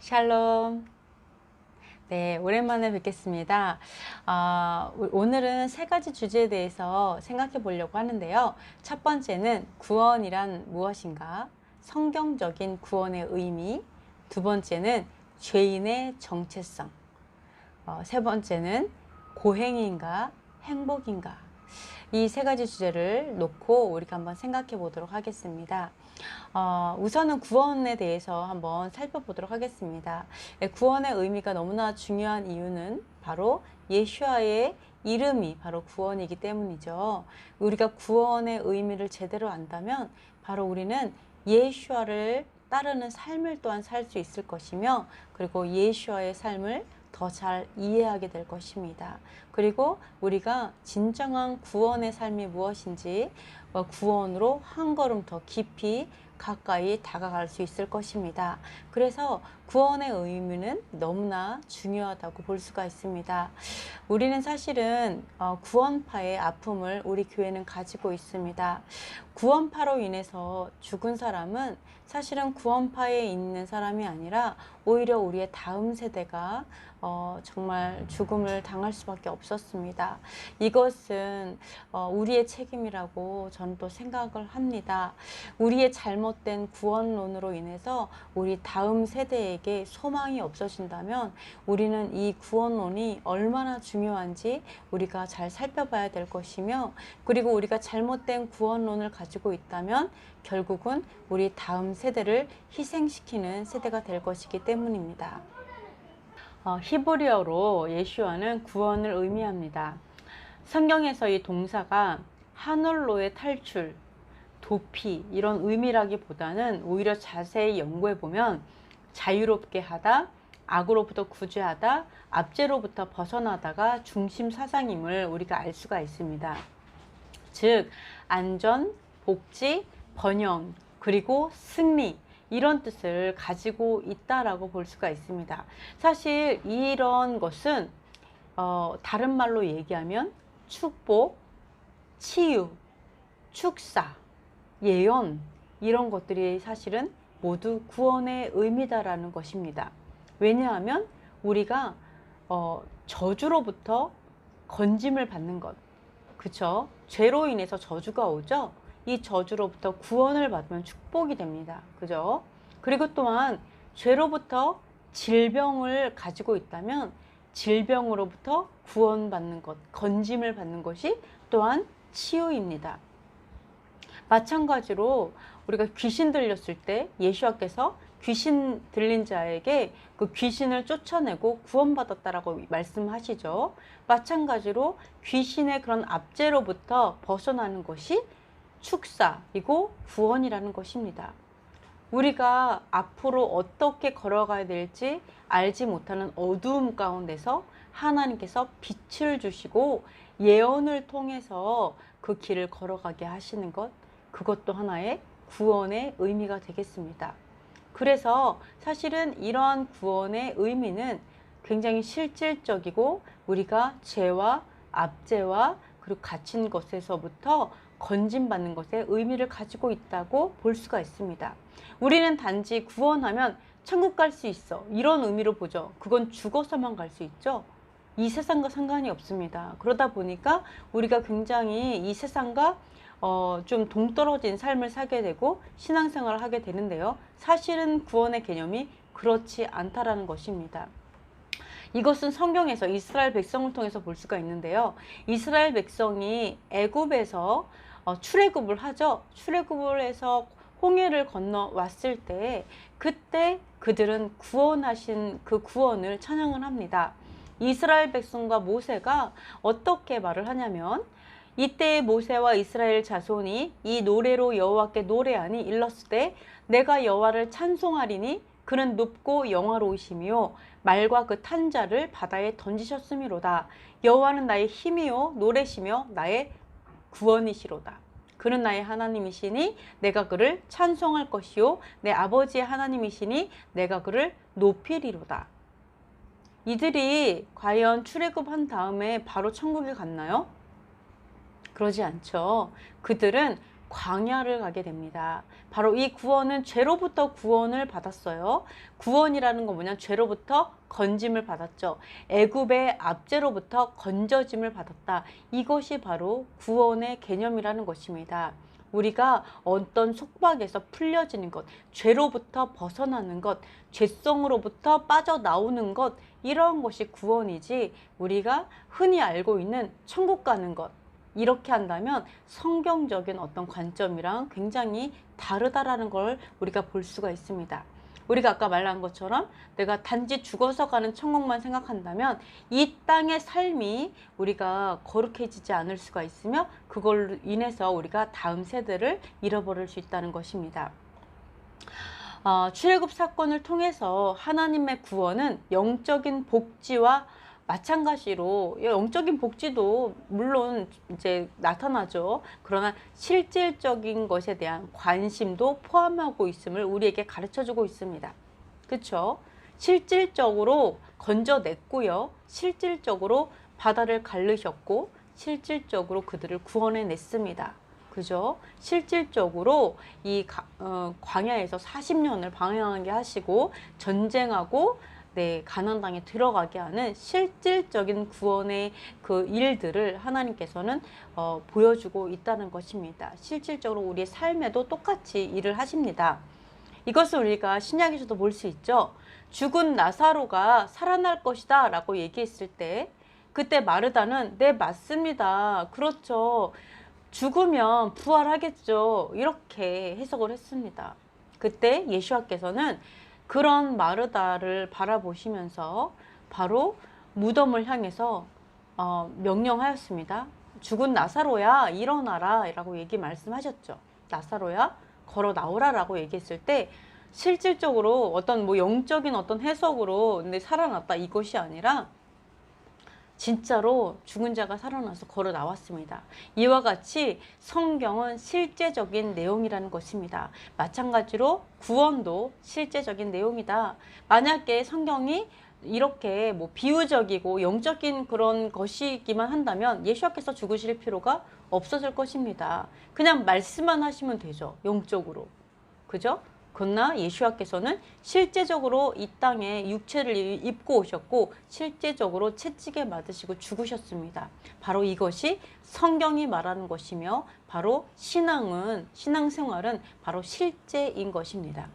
샬롬. 네, 오랜만에 뵙겠습니다. 오늘은 세 가지 주제에 대해서 생각해 보려고 하는데요. 첫 번째는 구원이란 무엇인가? 성경적인 구원의 의미. 두 번째는 죄인의 정체성. 세 번째는 고행인가? 행복인가? 이 세 가지 주제를 놓고 우리가 한번 생각해 보도록 하겠습니다. 우선은 구원에 대해서 한번 살펴보도록 하겠습니다. 구원의 의미가 너무나 중요한 이유는 바로 예수와의 이름이 바로 구원이기 때문이죠. 우리가 구원의 의미를 제대로 안다면 바로 우리는 예수와를 따르는 삶을 또한 살 수 있을 것이며, 그리고 예수와의 삶을 더 잘 이해하게 될 것입니다. 그리고 우리가 진정한 구원의 삶이 무엇인지 구원으로 한 걸음 더 깊이 가까이 다가갈 수 있을 것입니다. 그래서 구원의 의미는 너무나 중요하다고 볼 수가 있습니다. 우리는 사실은 구원파의 아픔을 우리 교회는 가지고 있습니다. 구원파로 인해서 죽은 사람은 사실은 구원파에 있는 사람이 아니라 오히려 우리의 다음 세대가 정말 죽음을 당할 수밖에 없었습니다. 이것은 우리의 책임이라고 저는 또 생각을 합니다. 우리의 잘못된 구원론으로 인해서 우리 다음 세대에게 소망이 없어진다면 우리는 이 구원론이 얼마나 중요한지 우리가 잘 살펴봐야 될 것이며, 그리고 우리가 잘못된 구원론을 가지고 있다면 결국은 우리 다음 세대를 희생시키는 세대가 될 것이기 때문입니다. 히브리어로 예수와는 구원을 의미합니다. 성경에서 이 동사가 하늘로의 탈출, 도피 이런 의미라기보다는 오히려 자세히 연구해 보면 자유롭게 하다, 악으로부터 구제하다, 압제로부터 벗어나다가 중심 사상임을 우리가 알 수가 있습니다. 즉 안전, 복지, 번영, 그리고 승리 이런 뜻을 가지고 있다라고 볼 수가 있습니다. 사실 이런 것은 다른 말로 얘기하면 축복, 치유, 축사, 예언 이런 것들이 사실은 모두 구원의 의미다라는 것입니다. 왜냐하면 우리가 저주로부터 건짐을 받는 것, 그쵸? 죄로 인해서 저주가 오죠. 이 저주로부터 구원을 받으면 축복이 됩니다. 그죠? 그리고 또한 죄로부터 질병을 가지고 있다면 질병으로부터 구원받는 것, 건짐을 받는 것이 또한 치유입니다. 마찬가지로 우리가 귀신 들렸을 때 예수와께서 귀신 들린 자에게 그 귀신을 쫓아내고 구원받았다라고 말씀하시죠. 마찬가지로 귀신의 그런 압제로부터 벗어나는 것이 축사이고 구원이라는 것입니다. 우리가 앞으로 어떻게 걸어가야 될지 알지 못하는 어두움 가운데서 하나님께서 빛을 주시고 예언을 통해서 그 길을 걸어가게 하시는 것, 그것도 하나의 구원의 의미가 되겠습니다. 그래서 사실은 이러한 구원의 의미는 굉장히 실질적이고 우리가 죄와 압제와 그리고 갇힌 것에서부터 건짐받는 것에 의미를 가지고 있다고 볼 수가 있습니다. 우리는 단지 구원하면 천국 갈 수 있어 이런 의미로 보죠. 그건 죽어서만 갈 수 있죠. 이 세상과 상관이 없습니다. 그러다 보니까 우리가 굉장히 이 세상과 좀 동떨어진 삶을 살게 되고 신앙생활을 하게 되는데요. 사실은 구원의 개념이 그렇지 않다라는 것입니다. 이것은 성경에서 이스라엘 백성을 통해서 볼 수가 있는데요. 이스라엘 백성이 애굽에서 출애굽을 하죠. 출애굽을 해서 홍해를 건너왔을 때 그때 그들은 구원하신 그 구원을 찬양을 합니다. 이스라엘 백성과 모세가 어떻게 말을 하냐면 이때 모세와 이스라엘 자손이 이 노래로 여호와께 노래하니 일렀을 때 내가 여호와를 찬송하리니 그는 높고 영화로우시며 말과 그 탄 자를 바다에 던지셨음이로다. 여호와는 나의 힘이요 노래시며 나의 구원이시로다. 그는 나의 하나님이시니 내가 그를 찬송할 것이요 내 아버지의 하나님이시니 내가 그를 높이리로다. 이들이 과연 출애굽한 다음에 바로 천국에 갔나요? 그러지 않죠. 그들은 광야를 가게 됩니다. 바로 이 구원은 죄로부터 구원을 받았어요. 구원이라는 건 뭐냐? 죄로부터 건짐을 받았죠. 애굽의 압제로부터 건져짐을 받았다. 이것이 바로 구원의 개념이라는 것입니다. 우리가 어떤 속박에서 풀려지는 것, 죄로부터 벗어나는 것, 죄성으로부터 빠져나오는 것, 이런 것이 구원이지, 우리가 흔히 알고 있는 천국 가는 것, 이렇게 한다면 성경적인 어떤 관점이랑 굉장히 다르다라는 걸 우리가 볼 수가 있습니다. 우리가 아까 말한 것처럼 내가 단지 죽어서 가는 천국만 생각한다면 이 땅의 삶이 우리가 거룩해지지 않을 수가 있으며 그걸로 인해서 우리가 다음 세대를 잃어버릴 수 있다는 것입니다. 출애굽 사건을 통해서 하나님의 구원은 영적인 복지와 마찬가지로 영적인 복지도 물론 이제 나타나죠. 그러나 실질적인 것에 대한 관심도 포함하고 있음을 우리에게 가르쳐 주고 있습니다. 그렇죠? 실질적으로 건져냈고요. 실질적으로 바다를 가르셨고 실질적으로 그들을 구원해 냈습니다. 그죠? 실질적으로 이 광야에서 40년을 방황하게 하시고 전쟁하고 가나안 땅에 들어가게 하는 실질적인 구원의 그 일들을 하나님께서는 보여주고 있다는 것입니다. 실질적으로 우리의 삶에도 똑같이 일을 하십니다. 이것을 우리가 신약에서도 볼 수 있죠. 죽은 나사로가 살아날 것이다 라고 얘기했을 때 그때 마르다는 네 맞습니다. 그렇죠. 죽으면 부활하겠죠. 이렇게 해석을 했습니다. 그때 예수와께서는 그런 마르다를 바라보시면서 바로 무덤을 향해서 명령하였습니다. 죽은 나사로야 일어나라 라고 말씀하셨죠. 나사로야 걸어 나오라 라고 얘기했을 때 실질적으로 어떤 영적인 어떤 해석으로 근데 살아났다 이것이 아니라 진짜로 죽은 자가 살아나서 걸어 나왔습니다. 이와 같이 성경은 실제적인 내용이라는 것입니다. 마찬가지로 구원도 실제적인 내용이다. 만약에 성경이 이렇게 비유적이고 영적인 그런 것이기만 한다면 예수께서 죽으실 필요가 없어질 것입니다. 그냥 말씀만 하시면 되죠. 영적으로. 그죠? 그러나 예수와께서는 실제적으로 이 땅에 육체를 입고 오셨고 실제적으로 채찍에 맞으시고 죽으셨습니다. 바로 이것이 성경이 말하는 것이며 바로 신앙생활은 바로 실제인 것입니다.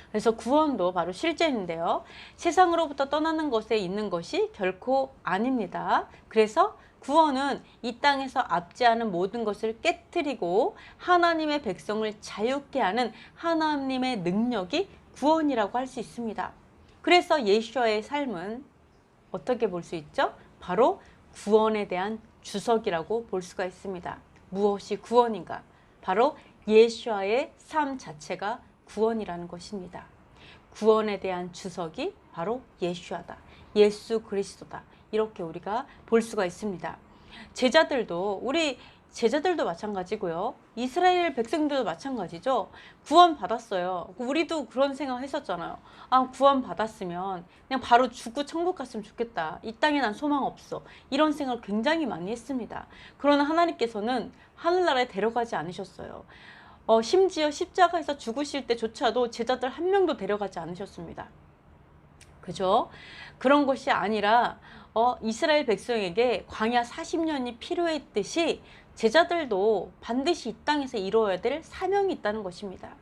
그래서 구원도 바로 실제인데요. 세상으로부터 떠나는 것에 있는 것이 결코 아닙니다. 그래서 구원은 이 땅에서 압제하는 모든 것을 깨트리고 하나님의 백성을 자유케 하는 하나님의 능력이 구원이라고 할 수 있습니다. 그래서 예수와의 삶은 어떻게 볼 수 있죠? 바로 구원에 대한 주석이라고 볼 수가 있습니다. 무엇이 구원인가? 바로 예수와의 삶 자체가 구원이라는 것입니다. 구원에 대한 주석이 바로 예수와다. 예수 그리스도다. 이렇게 우리가 볼 수가 있습니다. 우리 제자들도 마찬가지고요. 이스라엘 백성들도 마찬가지죠. 구원 받았어요. 우리도 그런 생각 했었잖아요. 구원 받았으면 그냥 바로 죽고 천국 갔으면 좋겠다. 이 땅에 난 소망 없어. 이런 생각을 굉장히 많이 했습니다. 그러나 하나님께서는 하늘나라에 데려가지 않으셨어요. 심지어 십자가에서 죽으실 때조차도 제자들 한 명도 데려가지 않으셨습니다. 그죠? 그런 것이 아니라 이스라엘 백성에게 광야 40년이 필요했듯이 제자들도 반드시 이 땅에서 이루어야 될 사명이 있다는 것입니다.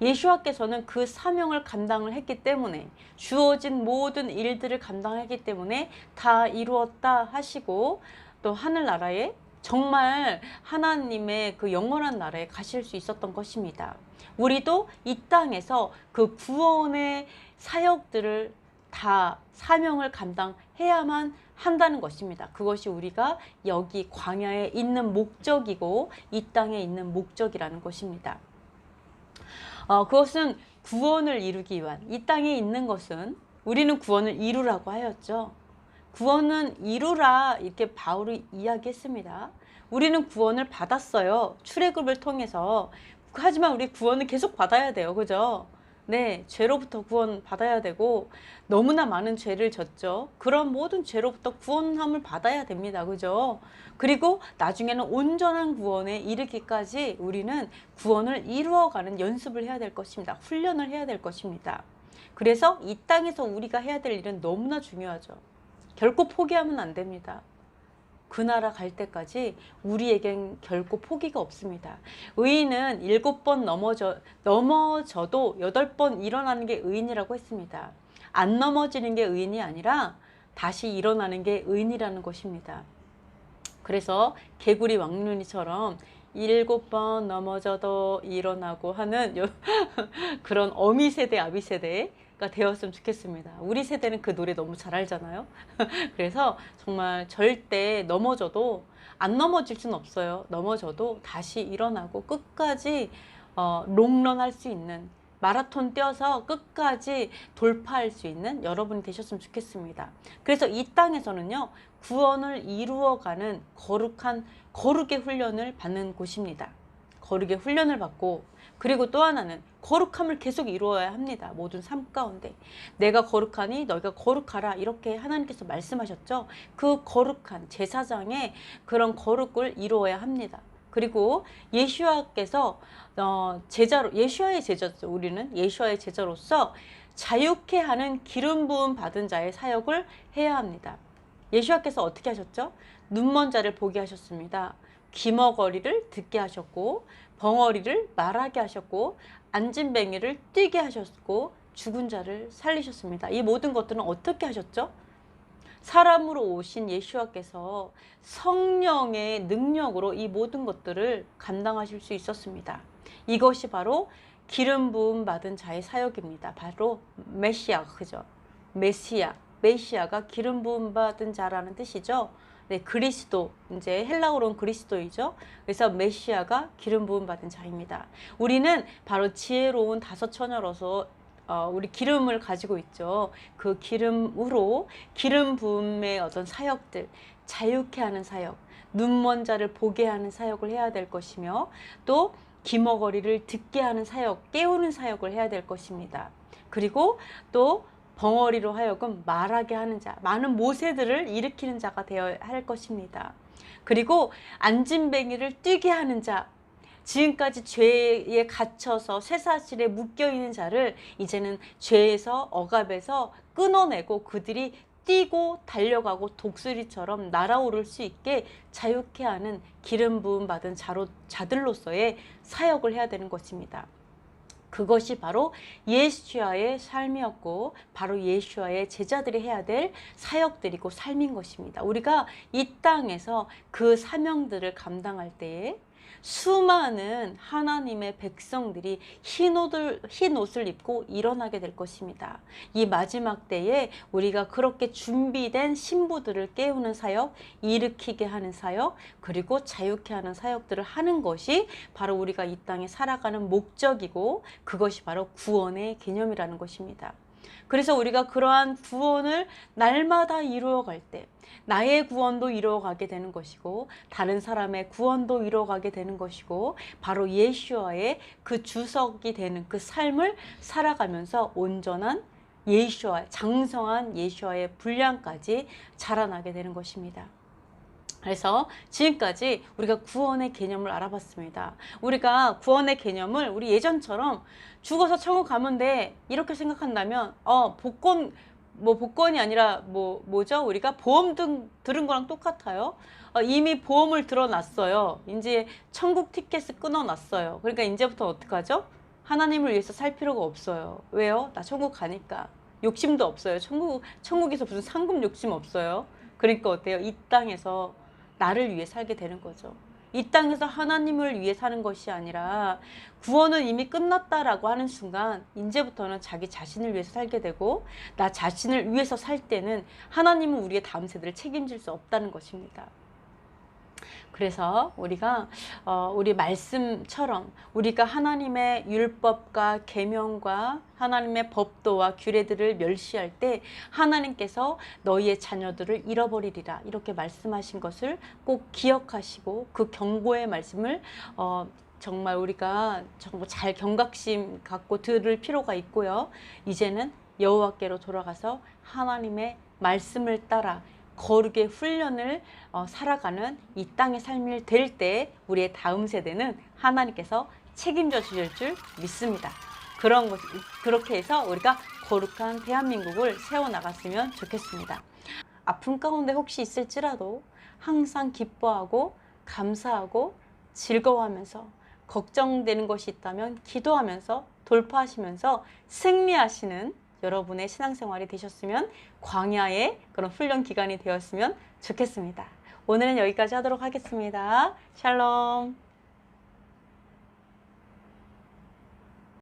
예수와께서는 그 사명을 감당을 했기 때문에 주어진 모든 일들을 감당했기 때문에 다 이루었다 하시고 또 하늘나라에 정말 하나님의 그 영원한 나라에 가실 수 있었던 것입니다. 우리도 이 땅에서 그 구원의 사역들을 다 사명을 감당해야만 한다는 것입니다. 그것이 우리가 여기 광야에 있는 목적이고 이 땅에 있는 목적이라는 것입니다. 그것은 구원을 이루기 위한 이 땅에 있는 것은 우리는 구원을 이루라고 하였죠. 구원은 이루라 이렇게 바울이 이야기했습니다. 우리는 구원을 받았어요. 출애굽을 통해서. 하지만 우리 구원을 계속 받아야 돼요. 그죠? 네, 죄로부터 구원 받아야 되고 너무나 많은 죄를 졌죠. 그런 모든 죄로부터 구원함을 받아야 됩니다. 그죠? 그리고 나중에는 온전한 구원에 이르기까지 우리는 구원을 이루어가는 연습을 해야 될 것입니다. 훈련을 해야 될 것입니다. 그래서 이 땅에서 우리가 해야 될 일은 너무나 중요하죠. 결코 포기하면 안 됩니다. 그 나라 갈 때까지 우리에겐 결코 포기가 없습니다. 의인은 7번 넘어져도 8번 일어나는 게 의인이라고 했습니다. 안 넘어지는 게 의인이 아니라 다시 일어나는 게 의인이라는 것입니다. 그래서 개구리 왕눈이처럼 7번 넘어져도 일어나고 하는 그런 어미 세대, 아비 세대가 되었으면 좋겠습니다. 우리 세대는 그 노래 너무 잘 알잖아요. 그래서 정말 절대 넘어져도 안 넘어질 수는 없어요. 넘어져도 다시 일어나고 끝까지 롱런 할 수 있는, 마라톤 뛰어서 끝까지 돌파할 수 있는 여러분이 되셨으면 좋겠습니다. 그래서 이 땅에서는요, 구원을 이루어가는 거룩의 훈련을 받는 곳입니다. 거룩의 훈련을 받고, 그리고 또 하나는 거룩함을 계속 이루어야 합니다. 모든 삶 가운데 내가 거룩하니 너희가 거룩하라, 이렇게 하나님께서 말씀하셨죠. 그 거룩한 제사장의 그런 거룩을 이루어야 합니다. 그리고 예수와께서 예수와의 제자죠. 우리는 예수와의 제자로서 자유케 하는 기름 부음 받은 자의 사역을 해야 합니다. 예수와께서 어떻게 하셨죠? 눈먼 자를 보게 하셨습니다. 귀머거리를 듣게 하셨고, 벙어리를 말하게 하셨고, 안진뱅이를 뛰게 하셨고, 죽은 자를 살리셨습니다. 이 모든 것들은 어떻게 하셨죠? 사람으로 오신 예수와께서 성령의 능력으로 이 모든 것들을 감당하실 수 있었습니다. 이것이 바로 기름 부음 받은 자의 사역입니다. 바로 메시아, 그죠? 메시아가 기름 부음 받은 자라는 뜻이죠. 네, 그리스도, 이제 헬라어로는 그리스도이죠. 그래서 메시아가 기름 부음 받은 자입니다. 우리는 바로 지혜로운 다섯 처녀로서 우리 기름을 가지고 있죠. 그 기름으로 기름 부음의 어떤 사역들, 자유케 하는 사역, 눈먼 자를 보게 하는 사역을 해야 될 것이며, 또 귀머거리를 듣게 하는 사역, 깨우는 사역을 해야 될 것입니다. 그리고 또 벙어리로 하여금 말하게 하는 자, 많은 모세들을 일으키는 자가 되어야 할 것입니다. 그리고 안진뱅이를 뛰게 하는 자, 지금까지 죄에 갇혀서 쇠사슬에 묶여있는 자를 이제는 죄에서, 억압에서 끊어내고 그들이 뛰고 달려가고 독수리처럼 날아오를 수 있게 자유케 하는 기름 부음 받은 자들로서의 사역을 해야 되는 것입니다. 그것이 바로 예수와의 삶이었고, 바로 예수와의 제자들이 해야 될 사역들이고 삶인 것입니다. 우리가 이 땅에서 그 사명들을 감당할 때에 수많은 하나님의 백성들이 흰 옷을 입고 일어나게 될 것입니다. 이 마지막 때에 우리가 그렇게 준비된 신부들을 깨우는 사역, 일으키게 하는 사역, 그리고 자유케 하는 사역들을 하는 것이 바로 우리가 이 땅에 살아가는 목적이고, 그것이 바로 구원의 개념이라는 것입니다. 그래서 우리가 그러한 구원을 날마다 이루어갈 때 나의 구원도 이루어가게 되는 것이고, 다른 사람의 구원도 이루어가게 되는 것이고, 바로 예수와의 그 주석이 되는 그 삶을 살아가면서 온전한 예수와, 장성한 예수와의 분량까지 자라나게 되는 것입니다. 그래서 지금까지 우리가 구원의 개념을 알아봤습니다. 우리가 구원의 개념을 우리 예전처럼 죽어서 천국 가면 돼, 이렇게 생각한다면 복권이 아니라 뭐죠? 우리가 보험 들은 거랑 똑같아요. 이미 보험을 들어놨어요. 이제 천국 티켓을 끊어놨어요. 그러니까 이제부터 어떡하죠? 하나님을 위해서 살 필요가 없어요. 왜요? 나 천국 가니까. 욕심도 없어요. 천국에서 무슨 상급 욕심 없어요. 그러니까 어때요? 이 땅에서 나를 위해 살게 되는 거죠. 이 땅에서 하나님을 위해 사는 것이 아니라, 구원은 이미 끝났다라고 하는 순간 이제부터는 자기 자신을 위해서 살게 되고, 나 자신을 위해서 살 때는 하나님은 우리의 다음 세대를 책임질 수 없다는 것입니다. 그래서 우리가 우리 말씀처럼 우리가 하나님의 율법과 계명과 하나님의 법도와 규례들을 멸시할 때 하나님께서 너희의 자녀들을 잃어버리리라, 이렇게 말씀하신 것을 꼭 기억하시고, 그 경고의 말씀을 정말 우리가 정말 잘 경각심 갖고 들을 필요가 있고요. 이제는 여호와께로 돌아가서 하나님의 말씀을 따라 거룩의 훈련을 살아가는 이 땅의 삶이 될 때 우리의 다음 세대는 하나님께서 책임져 주실 줄 믿습니다. 그렇게 해서 우리가 거룩한 대한민국을 세워나갔으면 좋겠습니다. 아픔 가운데 혹시 있을지라도 항상 기뻐하고 감사하고 즐거워하면서 걱정되는 것이 있다면 기도하면서 돌파하시면서 승리하시는 여러분의 신앙생활이 되셨으면, 광야의 그런 훈련 기간이 되었으면 좋겠습니다. 오늘은 여기까지 하도록 하겠습니다. 샬롬.